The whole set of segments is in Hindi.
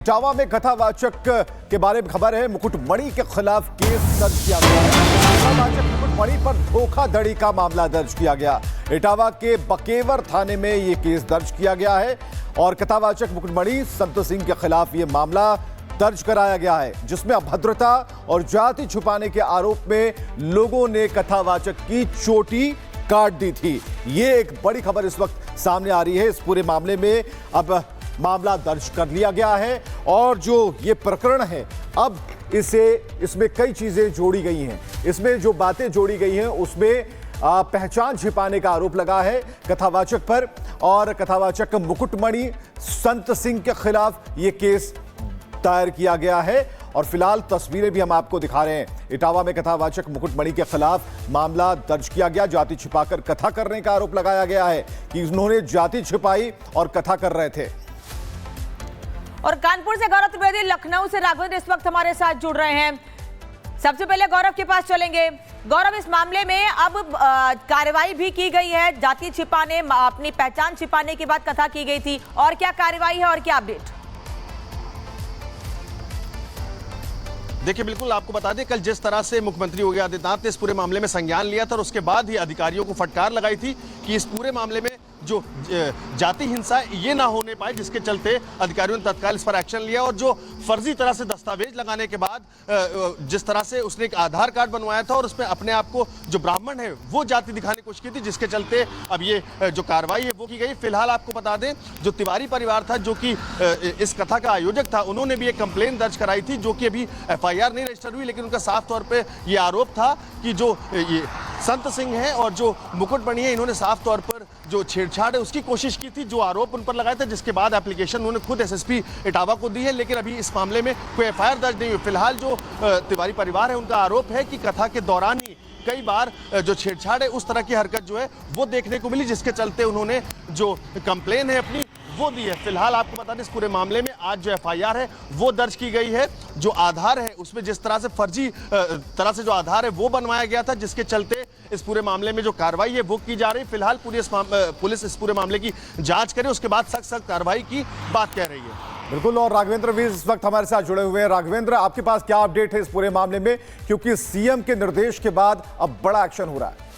इटावा में कथावाचक के बारे में खबर है। मुकुटमणि के खिलाफ केस दर्ज किया गया है। कथावाचक मुकुटमणि पर धोखाधड़ी का मामला दर्ज किया गया। इटावा के बकेवर थाने में यह केस दर्ज किया गया है और कथावाचक मुकुटमणि संत सिंह के खिलाफ यह मामला दर्ज कराया गया है, जिसमें अभद्रता और जाति छुपाने के आरोप में लोगों ने कथावाचक की चोटी काट दी थी। ये एक बड़ी खबर इस वक्त सामने आ रही है। इस पूरे मामले में अब मामला दर्ज कर लिया गया है और जो ये प्रकरण है, अब इसमें कई चीजें जोड़ी गई हैं। इसमें जो बातें जोड़ी गई हैं उसमें पहचान छिपाने का आरोप लगा है कथावाचक पर और कथावाचक मुकुटमणि संत सिंह के खिलाफ ये केस दायर किया गया है और फिलहाल तस्वीरें भी हम आपको दिखा रहे हैं। इटावा में कथावाचक मुकुटमणि के खिलाफ मामला दर्ज किया गया। जाति छिपाकर कथा करने का आरोप लगाया गया है कि उन्होंने जाति छिपाई और कथा कर रहे थे। और कानपुर से गौरव त्रिवेदी, लखनऊ से राघवेंद्र इस वक्त हमारे साथ जुड़ रहे हैं। सबसे पहले गौरव के पास चलेंगे। गौरव, इस मामले में अब कार्रवाई भी की गई है। जाति छिपाने, अपनी पहचान छिपाने की बात कथा की गई थी, और क्या कार्रवाई है और क्या अपडेट? देखिए, बिल्कुल आपको बता दें, कल जिस तरह से मुख्यमंत्री योगी आदित्यनाथ ने इस पूरे मामले में संज्ञान लिया था और उसके बाद ही अधिकारियों को फटकार लगाई थी कि इस पूरे मामले में जो जाति हिंसा ये ना होने पाए, जिसके चलते अधिकारियों ने तत्काल इस पर एक्शन लिया और जो फर्जी तरह से दस्तावेज लगाने के बाद जिस तरह से उसने एक आधार कार्ड बनवाया था और उसमें अपने आप को जो ब्राह्मण है वो जाति दिखाने की कोशिश की थी, जिसके चलते अब ये जो कार्रवाई है वो की गई। फिलहाल आपको बता दें, जो तिवारी परिवार था जो कि इस कथा का आयोजक था, उन्होंने भी एक कंप्लेन दर्ज कराई थी, जो कि अभी FIR नहीं रजिस्टर हुई, लेकिन उनका साफ तौर पर यह आरोप था कि जो ये संत सिंह है और जो मुकुटमणि है, इन्होंने साफ तौर पर जो छेड़छाड़ है उसकी कोशिश की थी, जो आरोप उन पर लगाए थे, जिसके बाद एप्लीकेशन उन्होंने खुद SSP इटावा को दी है, लेकिन अभी इस मामले में कोई FIR दर्ज नहीं हुई। फिलहाल जो तिवारी परिवार है उनका आरोप है कि कथा के दौरान ही कई बार जो छेड़छाड़ है उस तरह की हरकत जो है वो देखने को मिली, जिसके चलते उन्होंने जो कंप्लेन है अपनी वो दी है। फिलहाल आपको बता दें, इस पूरे मामले में आज जो FIR है वो दर्ज की गई है। जो आधार है उसमें जिस तरह से फर्जी तरह से जो आधार है वो बनवाया गया था, जिसके चलते इस पूरे मामले में जो कार्रवाई है वो की जा रही है। फिलहाल पुलिस इस पूरे मामले की जांच करे, उसके बाद सख्त कार्रवाई की बात कह रही है। बिल्कुल, और राघवेंद्र भी इस वक्त हमारे साथ जुड़े हुए हैं। राघवेंद्र, आपके पास क्या अपडेट है इस पूरे मामले में, क्योंकि CM के निर्देश के बाद अब बड़ा एक्शन हो रहा है?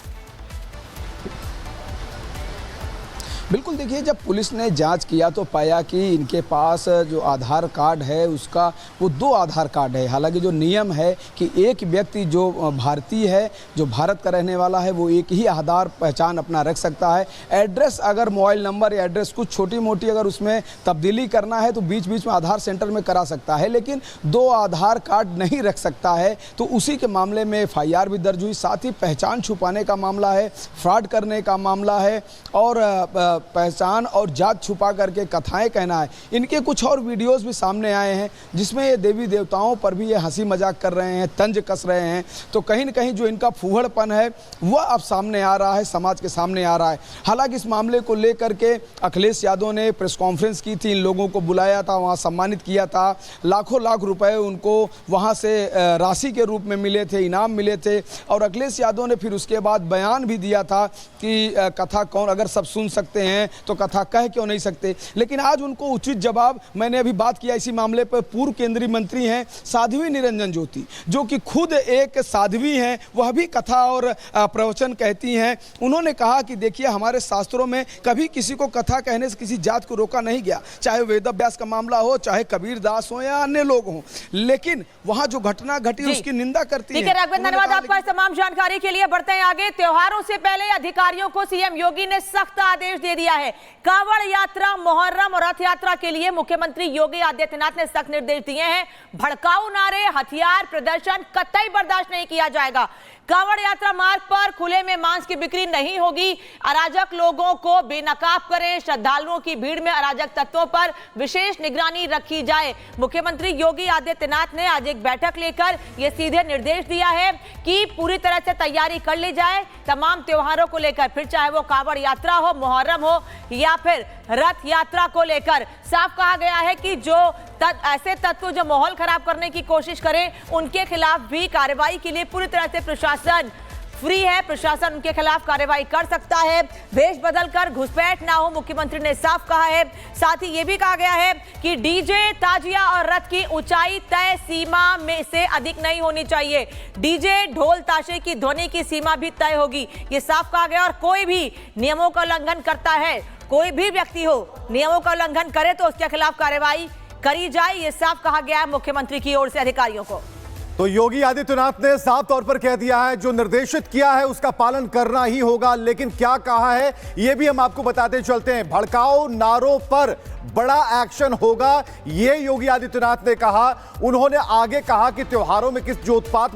बिल्कुल, देखिए, जब पुलिस ने जांच किया तो पाया कि इनके पास जो आधार कार्ड है उसका वो 2 आधार कार्ड है। हालांकि जो नियम है कि एक व्यक्ति जो भारतीय है, जो भारत का रहने वाला है, वो एक ही आधार पहचान अपना रख सकता है। एड्रेस, अगर मोबाइल नंबर या एड्रेस कुछ छोटी मोटी अगर उसमें तब्दीली करना है तो बीच बीच में आधार सेंटर में करा सकता है, लेकिन 2 आधार कार्ड नहीं रख सकता है। तो उसी के मामले में FIR भी दर्ज हुई। साथ ही पहचान छुपाने का मामला है, फ्रॉड करने का मामला है और पहचान और जात छुपा करके कथाएं कहना है। इनके कुछ और वीडियोस भी सामने आए हैं जिसमें ये देवी देवताओं पर भी ये हंसी मजाक कर रहे हैं, तंज कस रहे हैं। तो कहीं न कहीं जो इनका फूहड़पन है वह अब सामने आ रहा है, समाज के सामने आ रहा है। हालांकि इस मामले को लेकर के अखिलेश यादव ने प्रेस कॉन्फ्रेंस की थी, इन लोगों को बुलाया था, वहाँ सम्मानित किया था, लाखों लाख रुपए उनको वहाँ से राशि के रूप में मिले थे, इनाम मिले थे। और अखिलेश यादव ने फिर उसके बाद बयान भी दिया था कि कथा कौन, अगर सब सुन सकते हैं तो कथा कह क्यों नहीं सकते। लेकिन आज उनको उचित जवाब, मैंने अभी बात किया इसी मामले पर, पूर्व केंद्रीय मंत्री हैं साध्वी निरंजन ज्योति, जो कि खुद एक साध्वी हैं, वह भी कथा और प्रवचन कहती हैं। उन्होंने कहा कि देखिए, हमारे शास्त्रों में कभी किसी को कथा कहने से किसी जात को रोका नहीं गया, चाहे वेद व्यास का मामला हो, चाहे कबीर दास हो या अन्य लोग हों, लेकिन वहां जो घटना घटी उसकी निंदा करती है। धन्यवाद आपका इस तमाम जानकारी के लिए। बढ़ते हैं आगे। त्योहारों से पहले अधिकारियों को CM योगी ने सख्त आदेश दे दिया है। कांवड़ यात्रा, मोहर्रम और रथ यात्रा के लिए मुख्यमंत्री योगी आदित्यनाथ ने सख्त निर्देश दिए हैं। भड़काऊ नारे, हथियार प्रदर्शन कतई बर्दाश्त नहीं किया जाएगा। कांवड़ यात्रा मार्ग पर खुले में मांस की बिक्री नहीं होगी। अराजक लोगों को बेनकाब करें। श्रद्धालुओं की भीड़ में अराजक तत्वों पर विशेष निगरानी रखी जाए। मुख्यमंत्री योगी आदित्यनाथ ने आज एक बैठक लेकर यह सीधे निर्देश दिया है कि पूरी तरह से तैयारी कर ली जाए तमाम त्योहारों को लेकर, फिर चाहे वो कांवड़ यात्रा हो, मुहर्रम हो या फिर रथ यात्रा को लेकर। साफ कहा गया है कि जो ऐसे तत्व जो माहौल खराब करने की कोशिश करें उनके खिलाफ भी कार्रवाई के लिए पूरी तरह से प्रशासन फ्री है, प्रशासन उनके खिलाफ कार्रवाई कर सकता है, भेष बदलकर घुसपैठ ना हो, मुख्यमंत्री ने साफ कहा है। साथ ही यह भी कहा गया है कि डीजे, ताजिया और रथ की ऊंचाई तय सीमा में से अधिक नहीं होनी चाहिए। डीजे, ढोल, ताशे की ध्वनि की सीमा भी तय होगी, ये साफ कहा गया। और कोई भी नियमों का उल्लंघन करता है, कोई भी व्यक्ति हो नियमों का उल्लंघन करे तो उसके खिलाफ कार्रवाई करी जाए, ये साफ कहा गया है मुख्यमंत्री की ओर से अधिकारियों को। तो योगी आदित्यनाथ ने साफ तौर पर कह दिया है, जो निर्देशित किया है उसका पालन करना ही होगा। लेकिन क्या कहा है यह भी हम आपको बताते चलते हैं। भड़काऊ नारों पर बड़ा एक्शन होगा, यह योगी आदित्यनाथ ने कहा। उन्होंने आगे कहा कि त्योहारों में जो उत्पात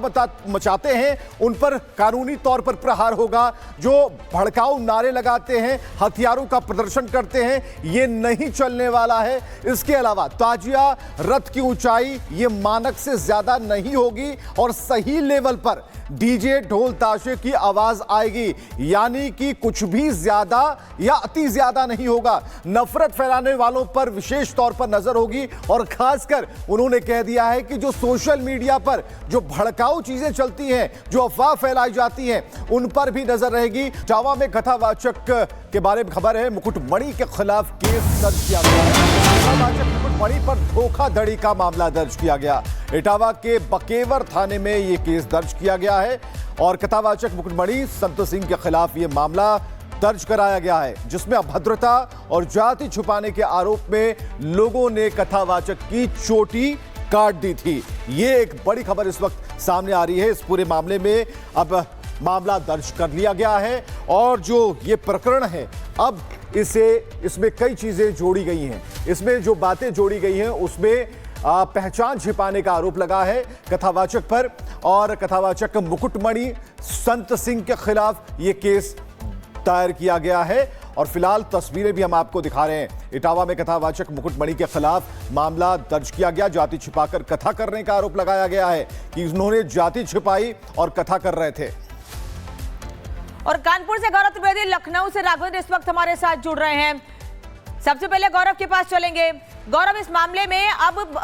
मचाते हैं उन पर कानूनी तौर पर प्रहार होगा। जो भड़काऊ नारे लगाते हैं, हथियारों का प्रदर्शन करते हैं, यह नहीं चलने वाला है। इसके अलावा ताजिया, रथ की ऊंचाई ये मानक से ज्यादा नहीं होगी और सही लेवल पर डीजे, ढोल, ताशे की आवाज आएगी, यानी कि कुछ भी ज्यादा या अति ज्यादा नहीं होगा। नफरत फैलाने वालों पर विशेष तौर पर नजर होगी और खासकर उन्होंने कह दिया है कि जो सोशल मीडिया पर जो भड़काऊ चीजें चलती हैं, जो अफवाह फैलाई जाती हैं, उन पर भी नजर रहेगी। इटावा में कथावाचक के बारे में खबर है, मुकुटमणि के खिलाफ केस दर्ज किया गया है। कथावाचक मुकुटमणि पर धोखाधड़ी का मामला दर्ज किया गया। इटावा के बकेवर थाने में यह केस दर्ज किया गया है और कथावाचक मुकुटमणि संत सिंह के खिलाफ यह मामला दर्ज कराया गया है, जिसमें अभद्रता और जाति छुपाने के आरोप में लोगों ने कथावाचक की चोटी काट दी थी। यह एक बड़ी खबर इस वक्त सामने आ रही है। इस पूरे मामले में अब मामला दर्ज कर लिया गया है और जो ये प्रकरण है, अब इसमें कई चीजें जोड़ी गई हैं। इसमें जो बातें जोड़ी गई हैं उसमें पहचान छिपाने का आरोप लगा है कथावाचक पर और कथावाचक मुकुटमणि संत सिंह के खिलाफ यह केस दायर किया गया है। और फिलहाल तस्वीरें भी हम आपको दिखा रहे हैं। इटावा में कथावाचक मुकुटमणि के खिलाफ मामला दर्ज किया गया। जाति छिपाकर कथा करने का आरोप लगाया गया है कि उन्होंने जाति छिपाई और कथा कर रहे थे। और कानपुर से गौरव त्रिवेदी, लखनऊ से राघवेंद्र इस वक्त हमारे साथ जुड़ रहे हैं। सबसे पहले गौरव के पास चलेंगे। गौरव, इस मामले में अब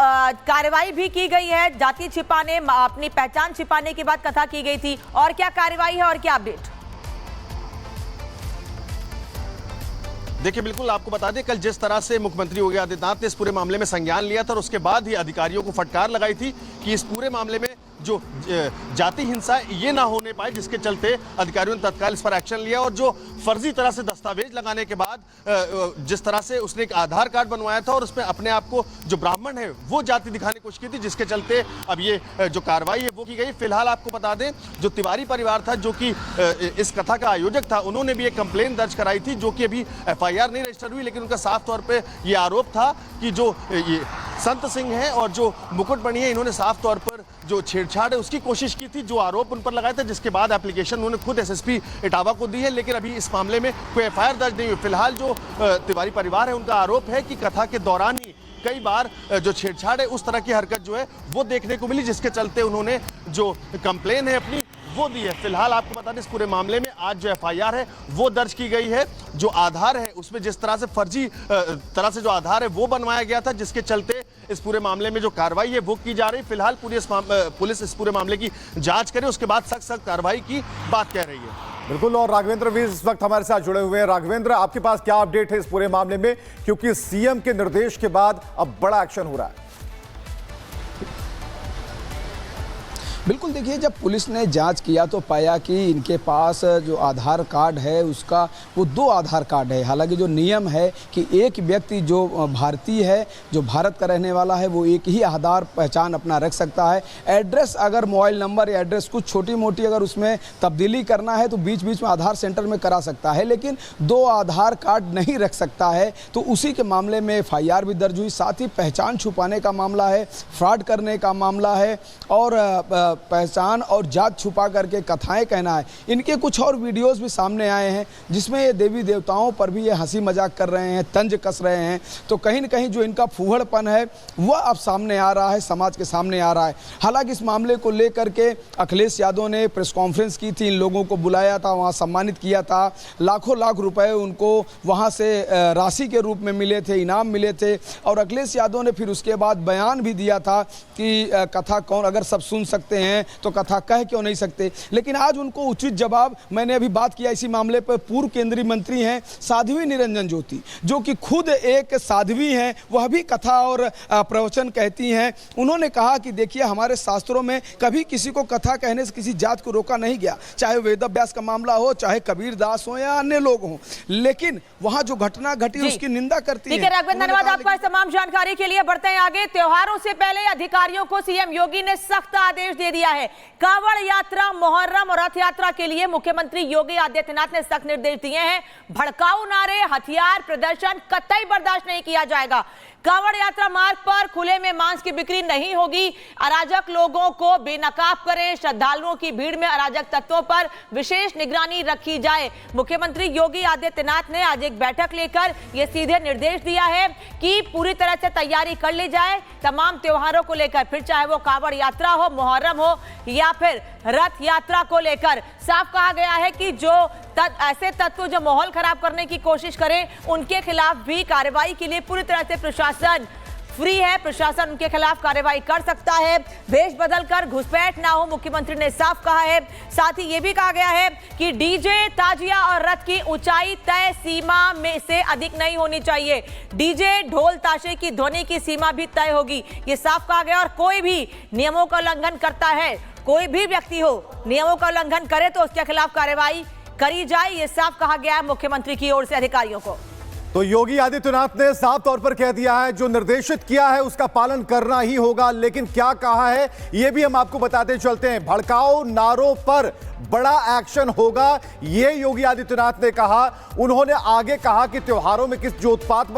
कार्रवाई भी की गई है, जाति छिपाने, अपनी पहचान छिपाने की बात कथा की गई थी, और क्या कार्रवाई है और क्या अपडेट? देखिए, बिल्कुल आपको बता दें, कल जिस तरह से मुख्यमंत्री योगी आदित्यनाथ ने इस पूरे मामले में संज्ञान लिया था और उसके बाद ही अधिकारियों को फटकार लगाई थी कि इस पूरे मामले में जो जाति हिंसा ये ना होने पाए, जिसके चलते अधिकारियों ने तत्काल इस पर एक्शन लिया। और जो फर्जी तरह से दस्तावेज लगाने के बाद जिस तरह से उसने एक आधार कार्ड बनवाया था और उसमें अपने आप को जो ब्राह्मण है वो जाति दिखाने की कोशिश की थी, जिसके चलते अब ये जो कार्रवाई है वो की गई। फिलहाल आपको बता दें, जो तिवारी परिवार था जो कि इस कथा का आयोजक था, उन्होंने भी एक कंप्लेन दर्ज कराई थी, जो कि अभी FIR नहीं रजिस्टर हुई, लेकिन उनका साफ तौर पर यह आरोप था कि जो ये संत सिंह है और जो मुकुटमणि है, इन्होंने साफ तौर पर जो छेड़छाड़ है उसकी कोशिश की थी, जो आरोप उन पर लगाया था, जिसके बाद एप्लीकेशन उन्होंने खुद SSP इटावा को दी है। लेकिन अभी इस मामले में कोई FIR दर्ज नहीं हुई। फिलहाल जो तिवारी परिवार है, उनका आरोप है कि कथा के दौरान ही कई बार जो छेड़छाड़ है उस तरह की हरकत जो है वो देखने को मिली, जिसके चलते उन्होंने जो कंप्लेन है अपनी वो दी है। फिलहाल आपको बता दें, इस पूरे मामले में आज जो FIR है वो दर्ज की गई है। जो आधार है उसमें जिस तरह से फर्जी तरह से जो आधार है वो बनवाया गया था, जिसके चलते इस पूरे मामले में जो कार्रवाई है वो की जा रही है। फिलहाल पुलिस इस पूरे मामले की जांच करे, उसके बाद सख्त कार्रवाई की बात कह रही है। बिल्कुल। और राघवेंद्र भी इस वक्त हमारे साथ जुड़े हुए हैं। राघवेंद्र, आपके पास क्या अपडेट है इस पूरे मामले में, क्योंकि CM के निर्देश के बाद अब बड़ा एक्शन हो रहा है? बिल्कुल, देखिए, जब पुलिस ने जांच किया तो पाया कि इनके पास जो आधार कार्ड है उसका वो 2 आधार कार्ड है। हालांकि जो नियम है कि एक व्यक्ति जो भारतीय है, जो भारत का रहने वाला है, वो एक ही आधार पहचान अपना रख सकता है। एड्रेस, अगर मोबाइल नंबर या एड्रेस कुछ छोटी मोटी अगर उसमें तब्दीली करना है तो बीच बीच में आधार सेंटर में करा सकता है, लेकिन 2 आधार कार्ड नहीं रख सकता है। तो उसी के मामले में FIR भी दर्ज हुई। साथ ही पहचान छुपाने का मामला है, फ्रॉड करने का मामला है और पहचान और जात छुपा करके कथाएं कहना है। इनके कुछ और वीडियोस भी सामने आए हैं जिसमें ये देवी देवताओं पर भी ये हंसी मजाक कर रहे हैं, तंज कस रहे हैं। तो कहीं न कहीं जो इनका फूहड़पन है वह अब सामने आ रहा है, समाज के सामने आ रहा है। हालांकि इस मामले को लेकर के अखिलेश यादव ने प्रेस कॉन्फ्रेंस की थी, इन लोगों को बुलाया था, वहाँ सम्मानित किया था, लाखों लाख रुपए उनको वहाँ से राशि के रूप में मिले थे, इनाम मिले थे। और अखिलेश यादव ने फिर उसके बाद बयान भी दिया था कि कथा कौन, अगर सब सुन सकते हैं हैं तो कथा कह क्यों नहीं सकते। लेकिन आज उनको उचित जवाब, मैंने अभी बात किया इसी मामले पर, पूर्व केंद्रीय मंत्री हैं साध्वी निरंजन ज्योति, जो कि खुद एक साध्वी हैं, वह भी कथा और प्रवचन कहती हैं। उन्होंने कहा कि देखिए, हमारे शास्त्रों में कभी किसी को कथा कहने से किसी जात को रोका नहीं गया, चाहे वेद व्यास का मामला हो, चाहे कबीर दास हो या अन्य लोग हों, लेकिन वहां जो घटना घटी उसकी निंदा करती है। ठीक है राघवेंद्र, धन्यवाद आपका इस तमाम जानकारी के लिए। बढ़ते हैं आगे। त्योहारों से पहले अधिकारियों को सीएम योगी ने सख्त आदेश दे दिया है। कांवड़ यात्रा, मोहर्रम और रथ यात्रा के लिए मुख्यमंत्री योगी आदित्यनाथ ने सख्त निर्देश दिए हैं। भड़काऊ नारे, हथियार प्रदर्शन कतई बर्दाश्त नहीं किया जाएगा। कांवड़ यात्रा मार्ग पर खुले में मांस की बिक्री नहीं होगी। अराजक लोगों को बेनकाब करें। श्रद्धालुओं की भीड़ में अराजक तत्वों पर विशेष निगरानी रखी जाए। मुख्यमंत्री योगी आदित्यनाथ ने आज एक बैठक लेकर यह सीधे निर्देश दिया है कि पूरी तरह से तैयारी कर ली जाए तमाम त्योहारों को लेकर, फिर चाहे वो कांवड़ यात्रा हो, मोहर्रम हो या फिर रथ यात्रा को लेकर। साफ कहा गया है कि जो ऐसे तत्व जो माहौल खराब करने की कोशिश करें, उनके खिलाफ भी कार्रवाई के लिए पूरी तरह से प्रशासन फ्री है। प्रशासन उनके खिलाफ कार्रवाई कर सकता है। भेष बदलकर घुसपैठ ना हो, मुख्यमंत्री ने साफ कहा है। साथ ही यह भी कहा गया है कि डीजे, ताजिया और रथ की ऊंचाई तय सीमा में से अधिक नहीं होनी चाहिए। डीजे, ढोल, ताशे की ध्वनि की सीमा भी तय होगी, ये साफ कहा गया। और कोई भी नियमों का उल्लंघन करता है, कोई भी व्यक्ति हो, नियमों का उल्लंघन करे तो उसके खिलाफ कार्रवाई करी जाए, ये साफ कहा गया है मुख्यमंत्री की ओर से अधिकारियों को। तो योगी आदित्यनाथ ने साफ तौर पर कह दिया है, जो निर्देशित किया है उसका पालन करना ही होगा। लेकिन क्या कहा है यह भी हम आपको बताते चलते हैं। भड़काऊ नारों पर बड़ा एक्शन होगा, यह योगी आदित्यनाथ ने कहा। उन्होंने आगे कहा कि त्योहारों में किस जो उत्पात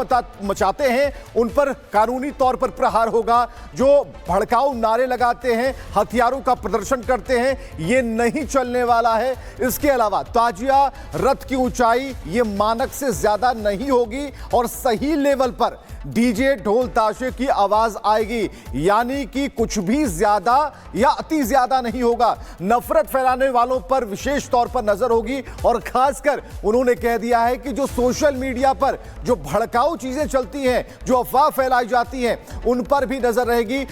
मचाते हैं उन पर कानूनी तौर पर प्रहार होगा। जो भड़काऊ नारे लगाते हैं, हथियारों का प्रदर्शन करते हैं, यह नहीं चलने वाला है। इसके अलावा ताजिया, रथ की ऊंचाई ये मानक से ज्यादा नहीं होगी और सही लेवल पर डीजे, ढोल, ताशे की आवाज आएगी, यानी कि कुछ भी ज्यादा या अति ज्यादा नहीं होगा। नफरत फैलाने वालों पर विशेष तौर पर नजर होगी और खासकर उन्होंने कह दिया है कि जो सोशल मीडिया पर जो भड़काऊ चीजें चलती हैं, जो अफवाह फैलाई जाती हैं, उन पर भी नजर रहेगी।